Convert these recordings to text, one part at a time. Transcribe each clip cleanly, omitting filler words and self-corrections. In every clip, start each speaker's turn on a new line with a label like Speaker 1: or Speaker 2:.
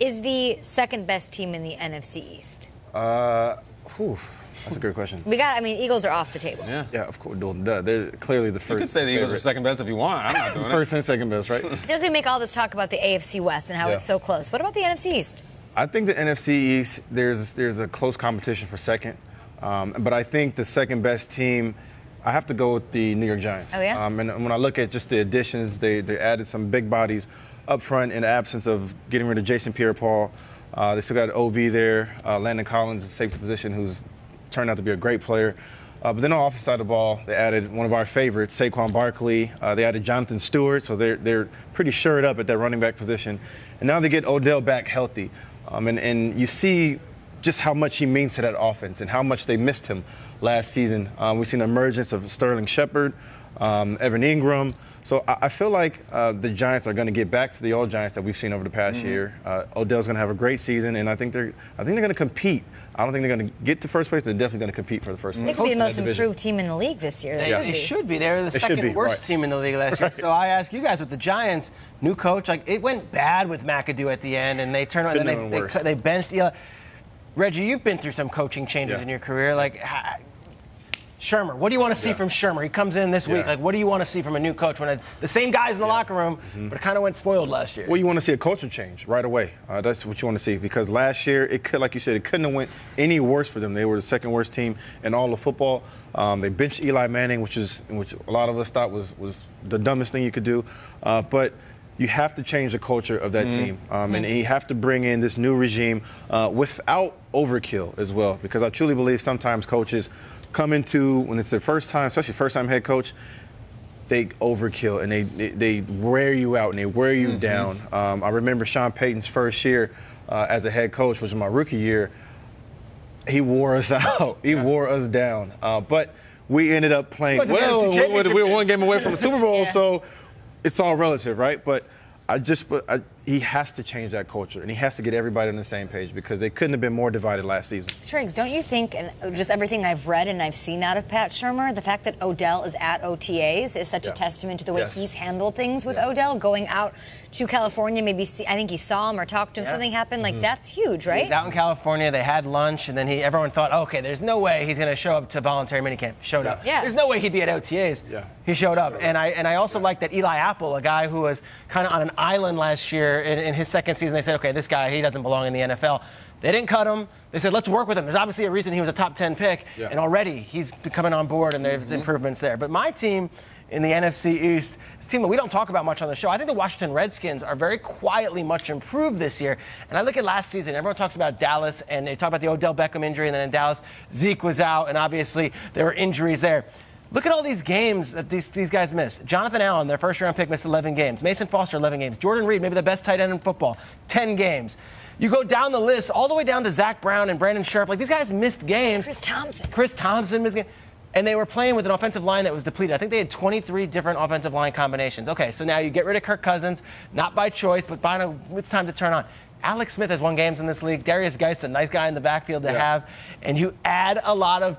Speaker 1: is the second best team in the NFC East?
Speaker 2: That's a good question.
Speaker 1: Eagles are off the table.
Speaker 2: Yeah, of course. They're clearly the first.
Speaker 3: You could say the Eagles are second best if you want. I'm not doing it.
Speaker 2: First and second best, right?
Speaker 1: I feel like we make all this talk about the AFC West and how it's so close. What about the NFC East?
Speaker 2: I think the NFC East, there's a close competition for second. But I think the second best team, I have to go with the New York Giants.
Speaker 1: Oh, yeah?
Speaker 2: And when I look at just the additions, they added some big bodies up front in the absence of getting rid of Jason Pierre-Paul. They still got OV there, Landon Collins, a safety position, who's turned out to be a great player. But then on the offensive side of the ball, they added one of our favorites, Saquon Barkley. They added Jonathan Stewart, so they're pretty shored up at that running back position. And now they get Odell back healthy. And you see just how much he means to that offense and how much they missed him last season. We've seen the emergence of Sterling Shepard, Evan Ingram. So I feel like the Giants are going to get back to the old Giants that we've seen over the past year. Odell's going to have a great season, and I think they're going to compete. I don't think they're going to get to first place. They're definitely going to compete for the first place.
Speaker 1: They could be the most improved team in the league this year.
Speaker 4: They should be. They're the second worst team in the league last year. So I ask you guys, with the Giants, new coach, like it went bad with McAdoo at the end, and they turned on and they benched Eli. Reggie, you've been through some coaching changes in your career. Like Shermer, what do you want to see from Shermer? He comes in this week. Like, what do you want to see from a new coach when the same guys in the locker room, but it kind of went spoiled last year?
Speaker 2: Well, you want to see a culture change right away. That's what you want to see, because last year, like you said, it couldn't have went any worse for them. They were the second worst team in all of football. They benched Eli Manning, which a lot of us thought was the dumbest thing you could do. But you have to change the culture of that team. And you have to bring in this new regime without overkill as well, because I truly believe sometimes coaches come into, when it's their first time, especially first-time head coach, they overkill and they wear you out and they wear you down. I remember Sean Payton's first year as a head coach, which was my rookie year. He wore us out. He wore us down. But we ended up playing well. We were one game away from the Super Bowl, so it's all relative, right? But he has to change that culture, and he has to get everybody on the same page, because they couldn't have been more divided last season.
Speaker 1: Triggs, don't you think, and just everything I've read and I've seen out of Pat Shurmur, the fact that Odell is at OTAs is such a testament to the way he's handled things with Odell, going out to California, maybe I think he saw him or talked to him, something happened, like that's huge, right?
Speaker 4: He was out in California, they had lunch, and then everyone thought, okay, there's no way he's going to show up to voluntary minicamp. Showed up. There's no way he'd be at OTAs. He showed up. And I also like that Eli Apple, a guy who was kind of on an island last year in his second season, they said, okay, this guy, he doesn't belong in the NFL. They didn't cut him. They said, let's work with him. There's obviously a reason he was a top 10 pick, and already he's coming on board, and there's improvements there. But my team in the NFC East, it's a team that we don't talk about much on the show. I think the Washington Redskins are very quietly much improved this year. And I look at last season, everyone talks about Dallas, and they talk about the Odell Beckham injury, and then in Dallas, Zeke was out, and obviously there were injuries there. Look at all these games that these guys missed. Jonathan Allen, their first-round pick, missed 11 games. Mason Foster, 11 games. Jordan Reed, maybe the best tight end in football, 10 games. You go down the list, all the way down to Zach Brown and Brandon Sharp. Like, these guys missed games. Chris Thompson missed games. And they were playing with an offensive line that was depleted. I think they had 23 different offensive line combinations. Okay, so now you get rid of Kirk Cousins, not by choice, but it's time to turn on. Alex Smith has won games in this league. Darius Geist, a nice guy in the backfield to have. And you add a lot of,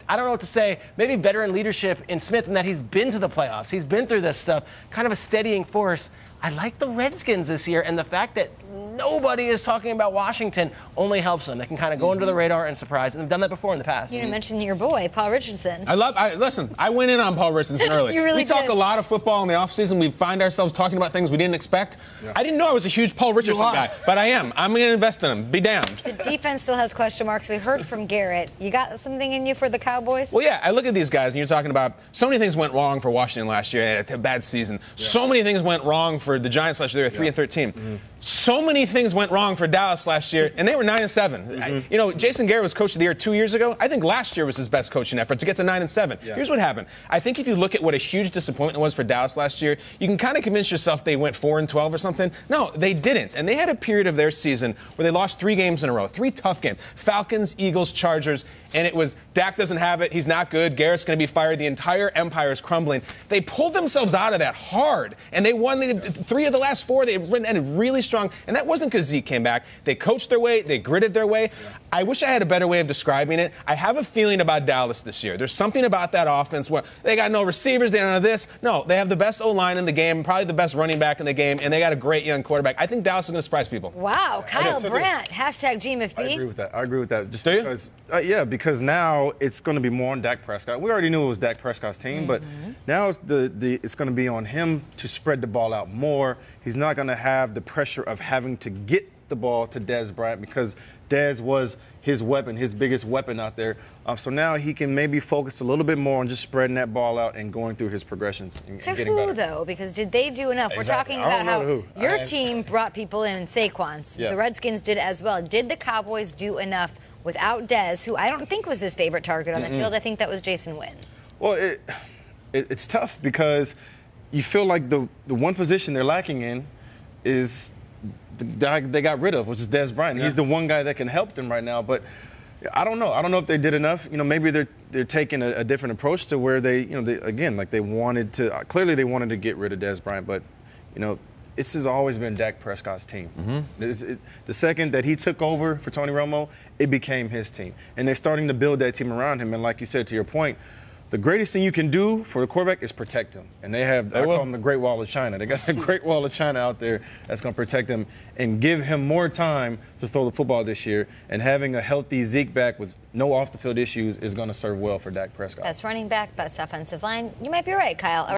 Speaker 4: I don't know what to say, maybe veteran leadership in Smith, in that he's been to the playoffs. He's been through this stuff, kind of a steadying force. I like the Redskins this year, and the fact that nobody is talking about Washington only helps them. They can kind of go under the radar and surprise, and they've done that before in the past.
Speaker 1: You didn't mention your boy, Paul Richardson.
Speaker 3: Listen, I went in on Paul Richardson early.
Speaker 1: We
Speaker 3: talk a lot of football in the offseason. We find ourselves talking about things we didn't expect. I didn't know I was a huge Paul Richardson guy, but I am. I'm going to invest in him. Be damned.
Speaker 1: The defense still has question marks. We heard from Garrett. You got something in you for the Cowboys?
Speaker 3: Well, yeah, I look at these guys, and you're talking about so many things went wrong for Washington last year. They had a bad season. So many things went wrong for the Giants last year. They were 3-13. So many things went wrong for Dallas last year, and they were 9-7. Jason Garrett was coach of the year 2 years ago. I think last year was his best coaching effort to get to 9-7. Here's what happened. I think if you look at what a huge disappointment was for Dallas last year, you can kind of convince yourself they went 4-12 or something. No, they didn't. And they had a period of their season where they lost 3 games in a row, 3 tough games. Falcons, Eagles, Chargers, and it was Dak doesn't have it. He's not good. Garrett's going to be fired. The entire empire is crumbling. They pulled themselves out of that hard, and they won 3 of the last 4. They ended really strong, and that wasn't because Zeke came back. They coached their way. They gritted their way. Yeah. I wish I had a better way of describing it. I have a feeling about Dallas this year. There's something about that offense where they got no receivers. They don't have this. No, they have the best O-line in the game, probably the best running back in the game, and they got a great young quarterback. I think Dallas is going to surprise people.
Speaker 1: Wow, Kyle Brandt, #GMFB.
Speaker 2: I agree with that. Just because, because now it's going to be more on Dak Prescott. We already knew it was Dak Prescott's team, but now it's it's going to be on him to spread the ball out more. He's not going to have the pressure of having to get the ball to Dez Bryant because Dez was his weapon, his biggest weapon out there. So now he can maybe focus a little bit more on just spreading that ball out and going through his progressions and getting better.
Speaker 1: Though? Because did they do enough? Exactly. We're talking about how your team brought people in, Saquon's. Yeah. The Redskins did as well. Did the Cowboys do enough without Dez, who I don't think was his favorite target on the field? I think that was Jason Witten.
Speaker 2: Well, it's tough because you feel like the one position they're lacking in is the guy they got rid of, which is Dez Bryant. He's the one guy that can help them right now. But I don't know. I don't know if they did enough. Maybe they're taking a different approach to where they wanted to. Clearly, they wanted to get rid of Dez Bryant, but this has always been Dak Prescott's team. The second that he took over for Tony Romo, it became his team, and they're starting to build that team around him. And like you said, to your point, the greatest thing you can do for the quarterback is protect him. And I call him the Great Wall of China. They got a Great Wall of China out there that's going to protect him and give him more time to throw the football this year. And having a healthy Zeke back with no off-the-field issues is going to serve well for Dak Prescott.
Speaker 1: Best running back, best offensive line. You might be right, Kyle.